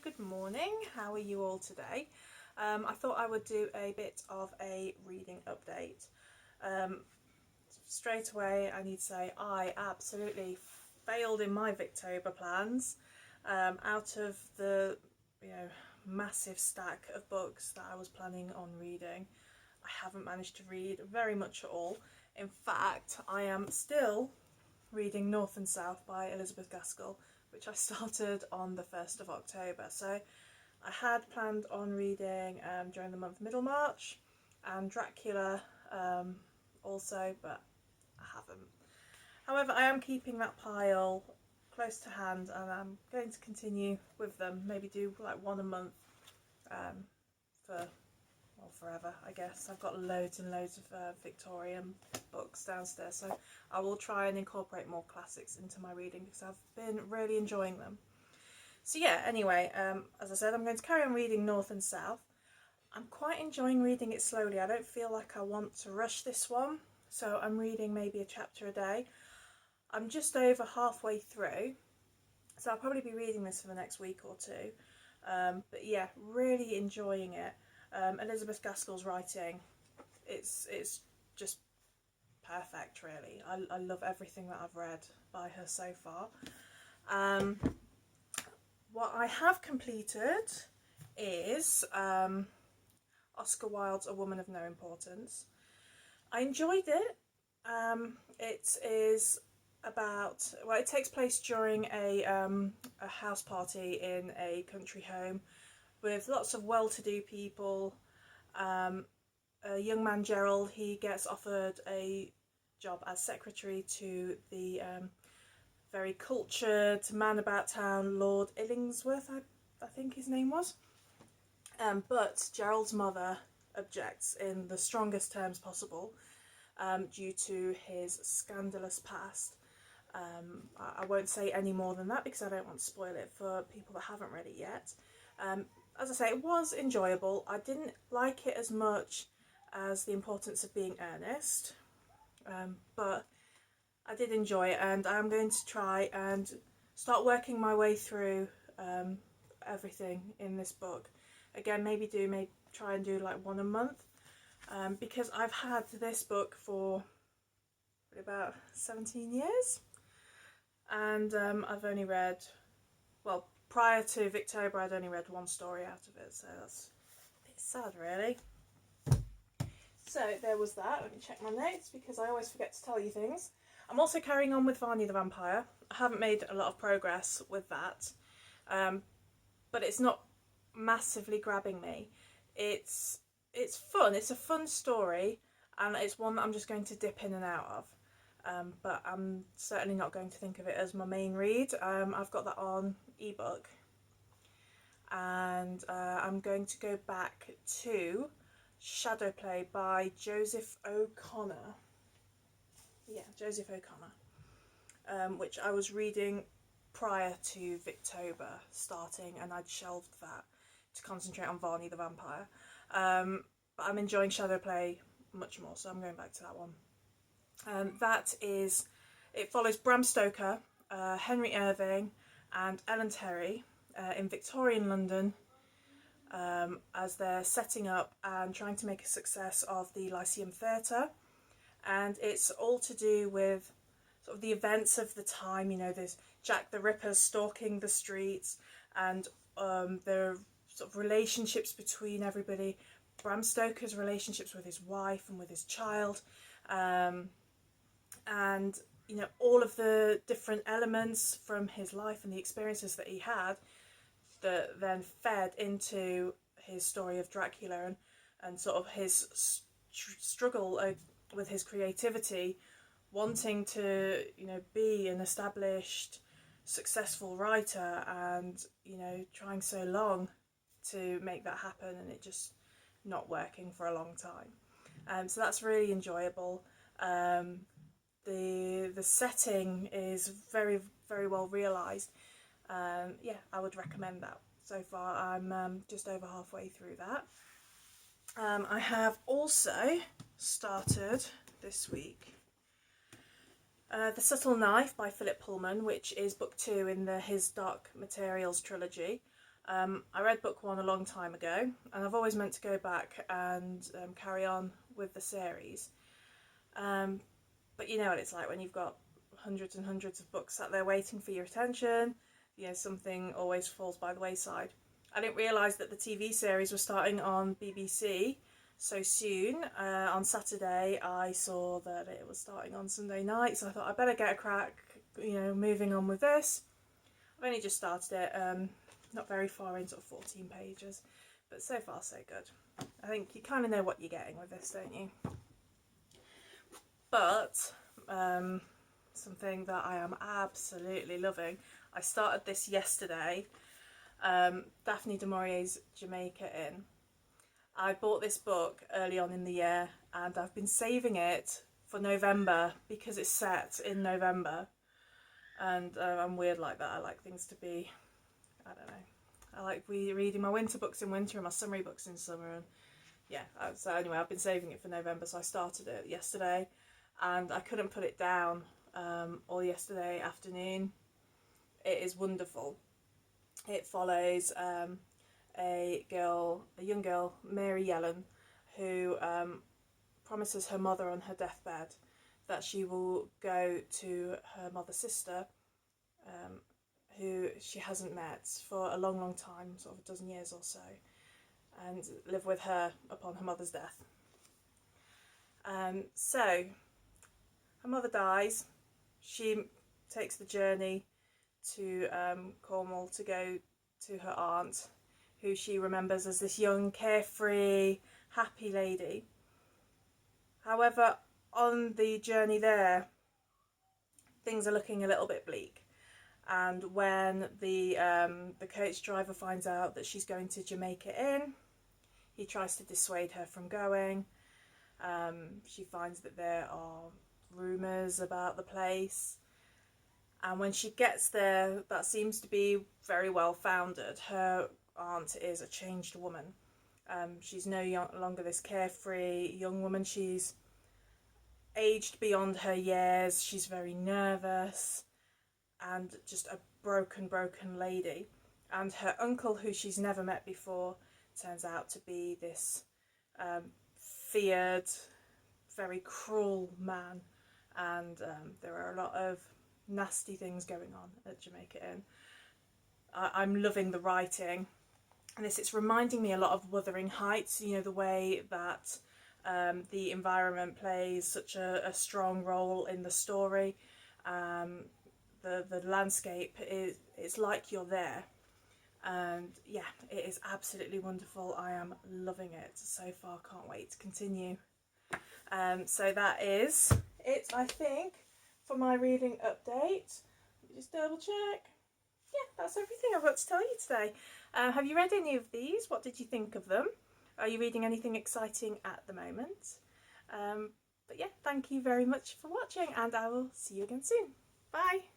good morning. How are you all today? I thought I would do a bit of a reading update. Straight away I need to say I absolutely failed in my Victober plans. Out of the massive stack of books that I was planning on reading, I haven't managed to read very much at all. In fact, I am still reading North and South by Elizabeth Gaskell, which I started on the 1st of October. So I had planned on reading during the month Middlemarch and Dracula also, but I haven't. However, I am keeping that pile close to hand and I'm going to continue with them, maybe do like one a month for forever, I guess. I've got loads and loads of Victorian books downstairs, so I will try and incorporate more classics into my reading because I've been really enjoying them. So yeah, anyway, as I said, I'm going to carry on reading North and South. I'm quite enjoying reading it slowly. I don't feel like I want to rush this one, so I'm reading maybe a chapter a day. I'm just over halfway through, so I'll probably be reading this for the next week or two. But yeah, really enjoying it. Elizabeth Gaskell's writing, it's just perfect, really. I love everything that I've read by her so far. What I have completed is Oscar Wilde's A Woman of No Importance. I enjoyed it. It is about, well, it takes place during a house party in a country home with lots of well-to-do people. A young man, Gerald, he gets offered a job as secretary to the very cultured man about town, Lord Illingsworth, I think his name was. But Gerald's mother objects in the strongest terms possible due to his scandalous past. I won't say any more than that because I don't want to spoil it for people that haven't read it yet. As I say, it was enjoyable. I didn't like it as much as The Importance of Being Earnest, but I did enjoy it, and I'm going to try and start working my way through everything in this book. Again, maybe try and do like one a month, because I've had this book for about 17 years, and I've only read, well, prior to Victober, I'd only read one story out of it, so that's a bit sad, really. So there was that. Let me check my notes because I always forget to tell you things. I'm also carrying on with Barney the Vampire. I haven't made a lot of progress with that, but it's not massively grabbing me. It's fun. It's a fun story, and it's one that I'm just going to dip in and out of. But I'm certainly not going to think of it as my main read. I've got that on ebook, and I'm going to go back to Shadowplay by Joseph O'Connor. Yeah, Joseph O'Connor, which I was reading prior to Victober starting, and I'd shelved that to concentrate on Barney the Vampire. But I'm enjoying Shadowplay much more, so I'm going back to that one. It follows Bram Stoker, Henry Irving and Ellen Terry in Victorian London as they're setting up and trying to make a success of the Lyceum Theatre. And it's all to do with sort of the events of the time. You know, there's Jack the Ripper stalking the streets, and the sort of relationships between everybody. Bram Stoker's relationships with his wife and with his child, and you know, all of the different elements from his life and the experiences that he had that then fed into his story of Dracula, and sort of his struggle with his creativity, wanting to, you know, be an established, successful writer, and, you know, trying so long to make that happen, and it just not working for a long time. So that's really enjoyable. The setting is very, very well realised. Yeah, I would recommend that. So far I'm just over halfway through that. I have also started this week The Subtle Knife by Philip Pullman, which is book 2 in the His Dark Materials trilogy. I read book 1 a long time ago, and I've always meant to go back and carry on with the series. But you know what it's like when you've got hundreds and hundreds of books sat there waiting for your attention. You know, something always falls by the wayside. I didn't realise that the TV series was starting on BBC so soon. On Saturday I saw that it was starting on Sunday night, so I thought I better get a crack, you know, moving on with this. I've only just started it, not very far in, sort of 14 pages, but so far so good. I think you kind of know what you're getting with this, don't you? But something that I am absolutely loving, I started this yesterday, Daphne du Maurier's Jamaica Inn. I bought this book early on in the year and I've been saving it for November because it's set in November, and I'm weird like that. I like things to be, I don't know, I like reading my winter books in winter and my summery books in summer, and yeah, so anyway, I've been saving it for November, so I started it yesterday and I couldn't put it down all yesterday afternoon. It is wonderful. It follows a young girl, Mary Yellen, who promises her mother on her deathbed that she will go to her mother's sister, who she hasn't met for a long, long time, sort of a dozen years or so, and live with her upon her mother's death. So her mother dies. She takes the journey to Cornwall to go to her aunt, who she remembers as this young, carefree, happy lady. However, on the journey there, things are looking a little bit bleak. And when the coach driver finds out that she's going to Jamaica Inn, he tries to dissuade her from going. She finds that there are rumours about the place. And when she gets there, that seems to be very well founded. Her aunt is a changed woman. She's no longer this carefree young woman. She's aged beyond her years. She's very nervous and just a broken lady. And her uncle, who she's never met before, turns out to be this feared, very cruel man. And there are a lot of nasty things going on at Jamaica Inn. I'm loving the writing, and it's reminding me a lot of Wuthering Heights, you know, the way that the environment plays such a strong role in the story. The landscape it's like you're there, and yeah, it is absolutely wonderful. I am loving it so far, can't wait to continue. So that is it, I think, for my reading update. Let me just double check. Yeah, that's everything I've got to tell you today. Have you read any of these? What did you think of them? Are you reading anything exciting at the moment? But yeah, thank you very much for watching, and I will see you again soon. Bye!